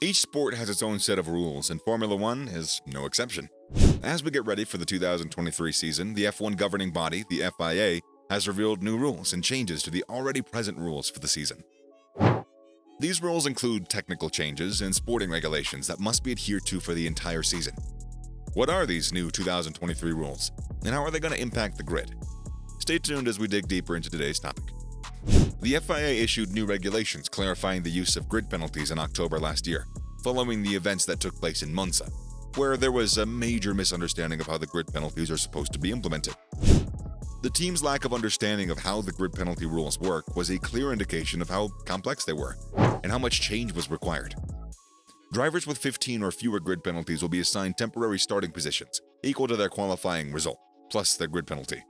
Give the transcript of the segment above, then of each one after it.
Each sport has its own set of rules, and Formula One is no exception. As we get ready for the 2023 season, the F1 governing body, the FIA, has revealed new rules and changes to the already present rules for the season. These rules include technical changes and sporting regulations that must be adhered to for the entire season. What are these new 2023 rules, and how are they going to impact the grid? Stay tuned as we dig deeper into today's topic. The FIA issued new regulations clarifying the use of grid penalties in October last year, following the events that took place in Monza, where there was a major misunderstanding of how the grid penalties are supposed to be implemented. The team's lack of understanding of how the grid penalty rules work was a clear indication of how complex they were and how much change was required. Drivers with 15 or fewer grid penalties will be assigned temporary starting positions equal to their qualifying result, plus their grid penalty.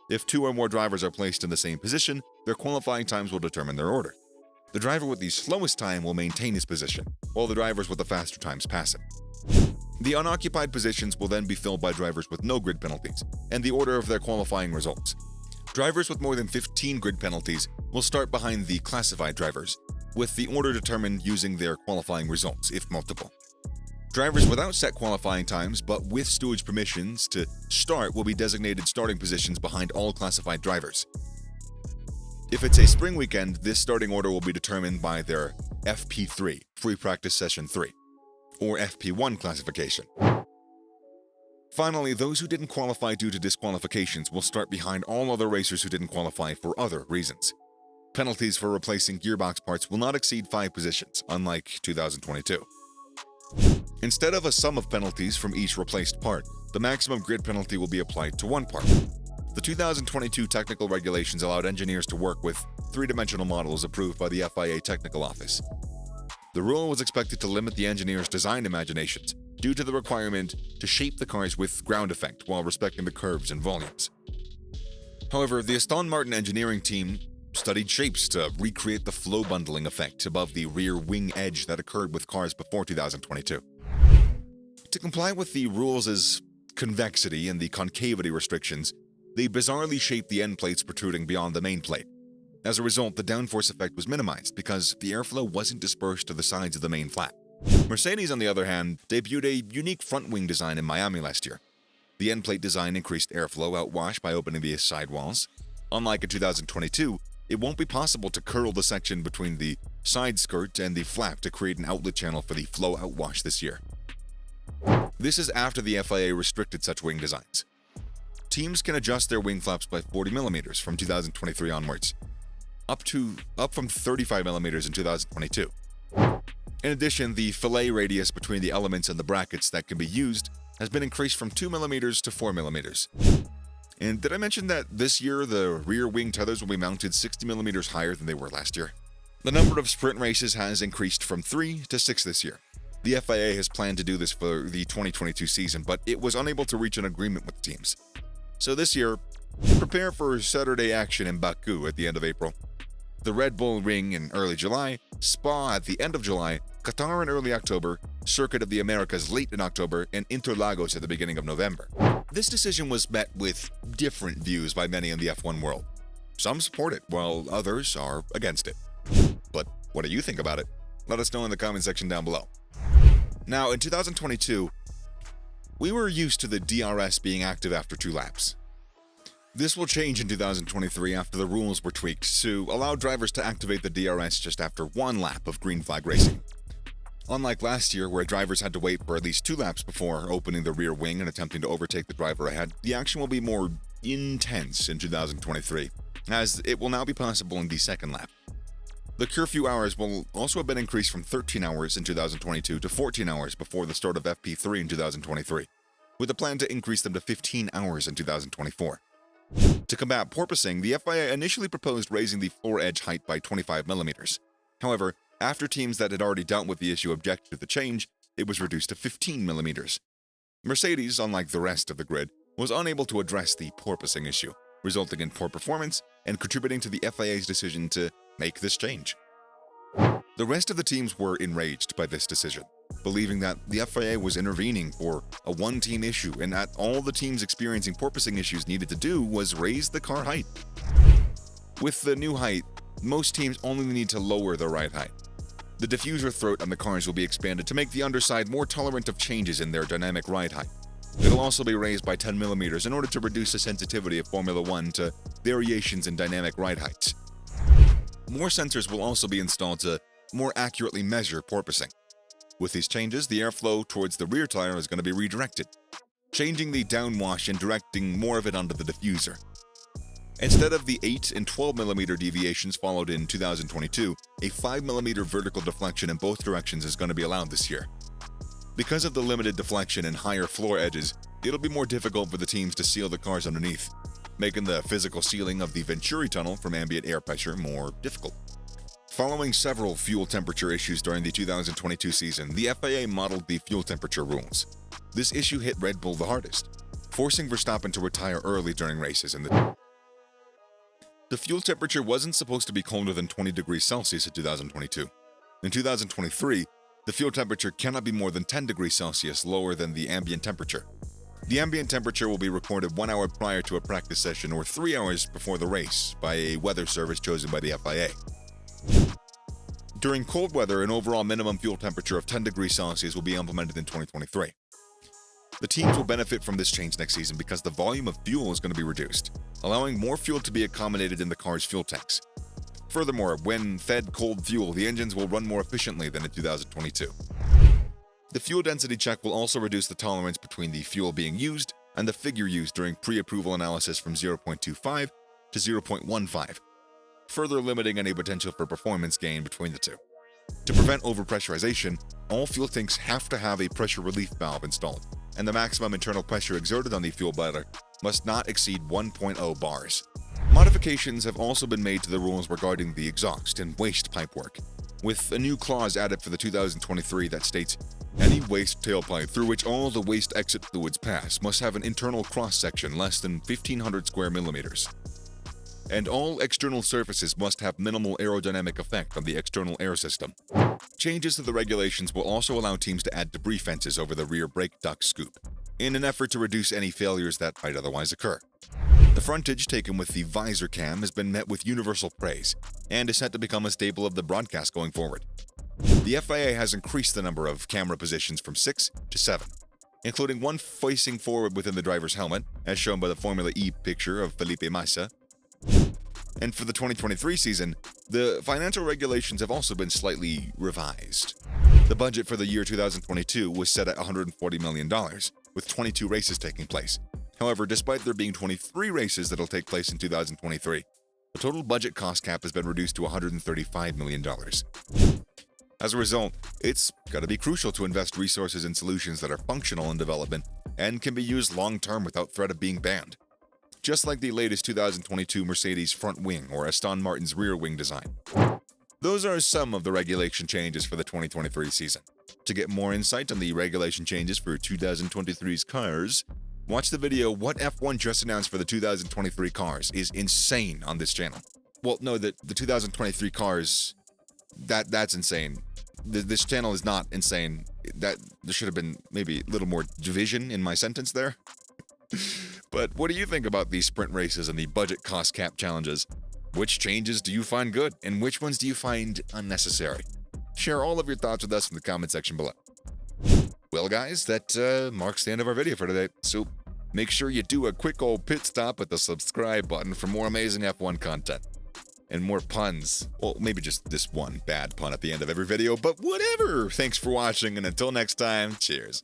If 2 or more drivers are placed in the same position, their qualifying times will determine their order. The driver with the slowest time will maintain his position, while the drivers with the faster times pass him. The unoccupied positions will then be filled by drivers with no grid penalties, and the order of their qualifying results. Drivers with more than 15 grid penalties will start behind the classified drivers, with the order determined using their qualifying results, if multiple. Drivers without set qualifying times but with steward's permissions to start will be designated starting positions behind all classified drivers. If it's a spring weekend, this starting order will be determined by their FP3, Free Practice Session 3, or FP1 classification. Finally, those who didn't qualify due to disqualifications will start behind all other racers who didn't qualify for other reasons. Penalties for replacing gearbox parts will not exceed 5 positions, unlike 2022. Instead of a sum of penalties from each replaced part, the maximum grid penalty will be applied to one part. The 2022 technical regulations allowed engineers to work with 3-dimensional models approved by the FIA Technical Office. The rule was expected to limit the engineers' design imaginations due to the requirement to shape the cars with ground effect while respecting the curves and volumes. However, the Aston Martin engineering team studied shapes to recreate the flow bundling effect above the rear wing edge that occurred with cars before 2022. To comply with the rules' convexity and the concavity restrictions, they bizarrely shaped the end plates protruding beyond the main plate. As a result, the downforce effect was minimized because the airflow wasn't dispersed to the sides of the main flap. Mercedes, on the other hand, debuted a unique front wing design in Miami last year. The end plate design increased airflow outwash by opening the sidewalls. Unlike in 2022, it won't be possible to curl the section between the side skirt and the flap to create an outlet channel for the flow outwash this year. This is after the FIA restricted such wing designs. Teams can adjust their wing flaps by 40 millimeters from 2023 onwards, up from 35 millimeters in 2022. In addition, the fillet radius between the elements and the brackets that can be used has been increased from 2 millimeters to 4 millimeters. And did I mention that this year the rear wing tethers will be mounted 60 millimeters higher than they were last year? The number of sprint races has increased from 3 to 6 this year. The FIA has planned to do this for the 2022 season, but it was unable to reach an agreement with the teams. So this year, prepare for Saturday action in Baku at the end of April, the Red Bull Ring in early July, Spa at the end of July, Qatar in early October, Circuit of the Americas late in October, and Interlagos at the beginning of November. This decision was met with different views by many in the F1 world. Some support it, while others are against it. But what do you think about it? Let us know in the comment section down below. Now, in 2022, we were used to the DRS being active after 2 laps. This will change in 2023 after the rules were tweaked to allow drivers to activate the DRS just after 1 lap of green flag racing. Unlike last year, where drivers had to wait for at least 2 laps before opening the rear wing and attempting to overtake the driver ahead, the action will be more intense in 2023, as it will now be possible in the 2nd lap. The curfew hours will also have been increased from 13 hours in 2022 to 14 hours before the start of FP3 in 2023, with a plan to increase them to 15 hours in 2024. To combat porpoising, the FIA initially proposed raising the floor edge height by 25 millimeters. However, after teams that had already dealt with the issue objected to the change, it was reduced to 15 millimeters. Mercedes, unlike the rest of the grid, was unable to address the porpoising issue, resulting in poor performance and contributing to the FIA's decision to make this change. The rest of the teams were enraged by this decision, believing that the FIA was intervening for a one-team issue and that all the teams experiencing porpoising issues needed to do was raise the car height. With the new height, most teams only need to lower the ride height. The diffuser throat on the cars will be expanded to make the underside more tolerant of changes in their dynamic ride height. It'll also be raised by 10 millimeters in order to reduce the sensitivity of Formula One to variations in dynamic ride heights. More sensors will also be installed to more accurately measure porpoising. With these changes, the airflow towards the rear tire is going to be redirected, changing the downwash and directing more of it onto the diffuser. Instead of the 8 and 12 millimeter deviations followed in 2022, a 5 millimeter vertical deflection in both directions is going to be allowed this year. Because of the limited deflection and higher floor edges, it'll be more difficult for the teams to seal the cars underneath, making the physical sealing of the Venturi tunnel from ambient air pressure more difficult. Following several fuel temperature issues during the 2022 season, the FIA modeled the fuel temperature rules. This issue hit Red Bull the hardest, forcing Verstappen to retire early during races. The fuel temperature wasn't supposed to be colder than 20 degrees Celsius in 2022. In 2023, the fuel temperature cannot be more than 10 degrees Celsius lower than the ambient temperature. The ambient temperature will be recorded 1 hour prior to a practice session or 3 hours before the race by a weather service chosen by the FIA. During cold weather, an overall minimum fuel temperature of 10 degrees Celsius will be implemented in 2023. The teams will benefit from this change next season because the volume of fuel is going to be reduced, allowing more fuel to be accommodated in the car's fuel tanks. Furthermore, when fed cold fuel, the engines will run more efficiently than in 2022. The fuel density check will also reduce the tolerance between the fuel being used and the figure used during pre-approval analysis from 0.25 to 0.15, further limiting any potential for performance gain between the two. To prevent overpressurization, all fuel tanks have to have a pressure relief valve installed, and the maximum internal pressure exerted on the fuel bladder must not exceed 1.0 bars. Modifications have also been made to the rules regarding the exhaust and waste pipework, with a new clause added for the 2023 that states, any waste tailpipe through which all the waste exit fluids pass must have an internal cross-section less than 1,500 square millimeters. And all external surfaces must have minimal aerodynamic effect on the external air system. Changes to the regulations will also allow teams to add debris fences over the rear brake duct scoop, in an effort to reduce any failures that might otherwise occur. The frontage taken with the visor cam has been met with universal praise, and is set to become a staple of the broadcast going forward. The FIA has increased the number of camera positions from 6 to 7, including one facing forward within the driver's helmet, as shown by the Formula E picture of Felipe Massa. And for the 2023 season, the financial regulations have also been slightly revised. The budget for the year 2022 was set at $140 million, with 22 races taking place. However, despite there being 23 races that'll take place in 2023, the total budget cost cap has been reduced to $135 million. As a result, it's got to be crucial to invest resources in solutions that are functional in development and can be used long-term without threat of being banned. Just like the latest 2022 Mercedes front wing or Aston Martin's rear wing design. Those are some of the regulation changes for the 2023 season. To get more insight on the regulation changes for 2023's cars, watch the video What F1 Just Announced for the 2023 Cars is insane on this channel. Well, no, the 2023 cars, that's insane. This channel is not insane. There should have been maybe a little more division in my sentence there. But what do you think about these sprint races and the budget cost cap challenges? Which changes do you find good, and which ones do you find unnecessary? Share all of your thoughts with us in the comment section below. Well guys, that marks the end of our video for today, so make sure you do a quick old pit stop at the subscribe button for more amazing F1 content. And more puns. Well, maybe just this one bad pun at the end of every video, but whatever! Thanks for watching, and until next time, cheers.